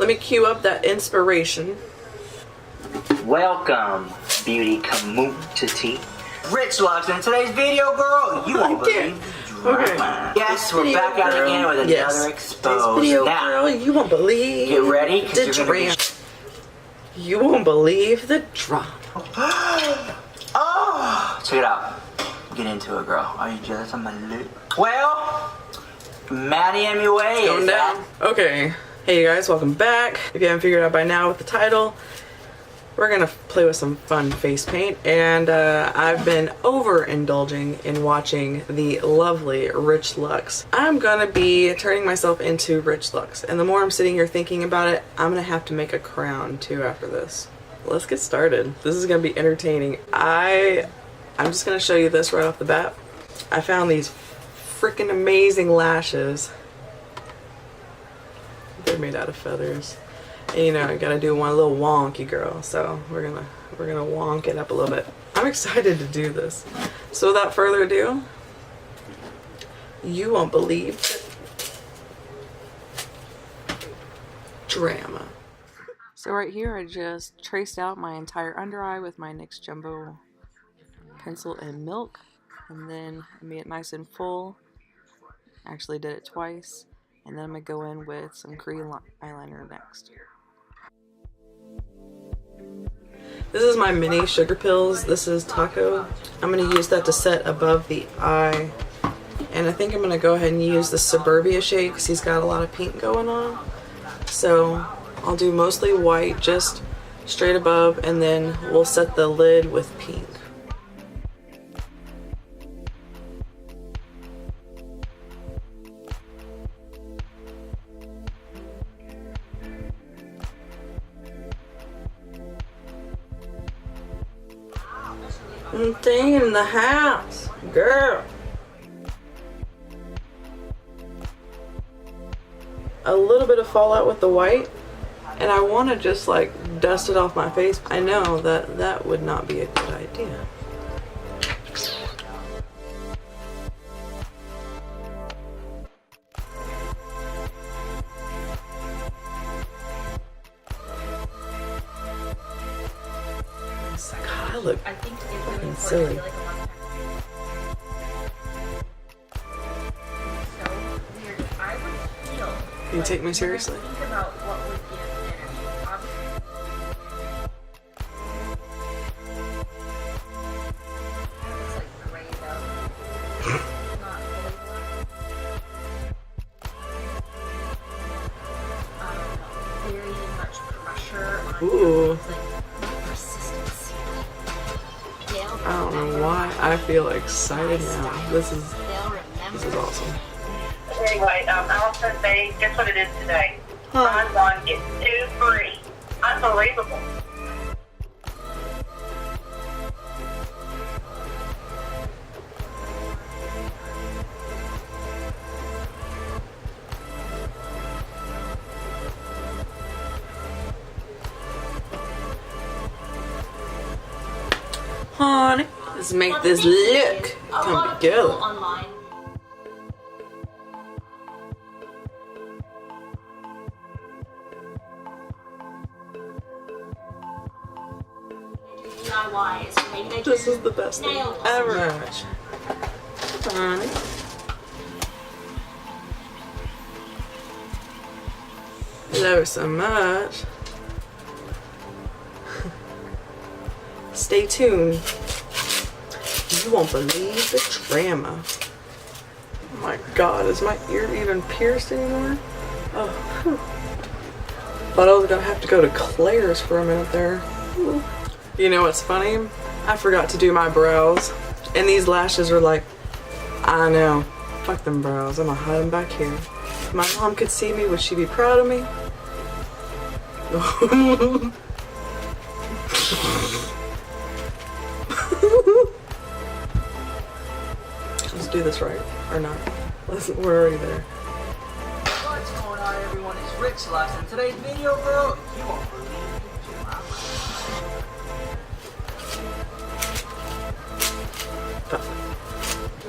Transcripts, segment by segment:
Let me cue up that inspiration. Welcome, beauty community. Rich Lux, in today's video, girl, you won't believe drama. Yes, we're back out again with another exposed. Video, now, girl, you won't believe. Get ready, the drama. You won't believe the drama. Oh, check it out. Get into it, girl. Are you jealous of my look? Well, Maddie MUA going down. Okay. Hey, you guys, welcome back. If you haven't figured out by now with the title, we're gonna play with some fun face paint, and I've been overindulging in watching the lovely Rich Lux. I'm gonna be turning myself into Rich Lux, and the more I'm sitting here thinking about it, I'm gonna have to make a crown too after this. Let's get started. This is gonna be entertaining. I'm just gonna show you this right off the bat. I found these freaking amazing lashes. They're made out of feathers. And, you know, I gotta do one little wonky girl, so we're gonna wonk it up a little bit. I'm excited to do this. So without further ado, you won't believe the drama. So right here, I just traced out my entire under eye with my NYX Jumbo pencil and milk, and then I made it nice and full. Actually did it twice, and then I'm gonna go in with some Korean eyeliner next. This is my mini sugar pills. This is Taco. I'm going to use that to set above the eye. And I think I'm going to go ahead and use the Suburbia shade because he's got a lot of pink going on. So I'll do mostly white, just straight above, and then we'll set the lid with pink. Thing in the house, girl. A little bit of fallout with the white, and I want to just like dust it off my face. I know that that would not be a good idea. It's like, God, I look fucking silly. You take me seriously? Ooh. I don't know why I feel excited now. This is awesome. Anyway, Allison, guess what it is today? Buy one, get two free. Unbelievable. Honey, let's make this look come together. This is the best thing ever. Honey. Love her so much. Stay tuned. You won't believe the drama. Oh my God, is my ear even pierced anymore? Oh, whew. Thought I was gonna have to go to Claire's for a minute there. Ooh. You know what's funny? I forgot to do my brows, and these lashes are like, I know, fuck them brows, I'm gonna hide them back here. If my mom could see me, would she be proud of me? Let's do this right, or not. We're already there. What's going on, everyone? It's Rich Lux, and today's video, girl, you won't believe it.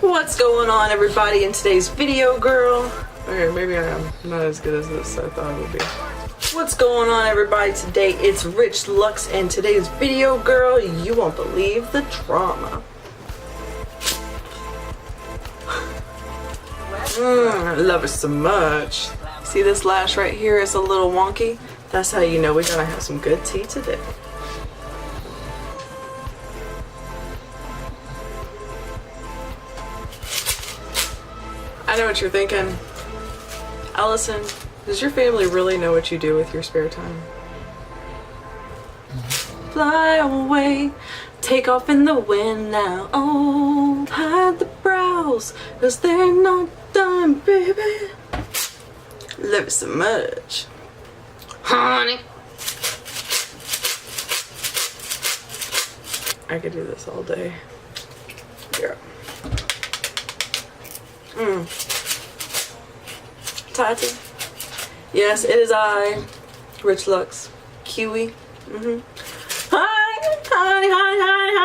What's going on, everybody, in today's video, girl? Okay, maybe I am not as good as this I thought I would be. What's going on, everybody? Today it's Rich Lux, and today's video, girl, you won't believe the drama. I love it so much. See this lash right here is a little wonky? That's how you know we're gonna have some good tea today. I know what you're thinking. Allison, does your family really know what you do with your spare time? Fly away, take off in the wind now. Oh, hide the brows, 'cause they're not done, baby. Love it so much. Honey. I could do this all day. Yeah. Tati. Yes, it is I, Rich Lux. Kiwi. Hi, honey, honey, honey,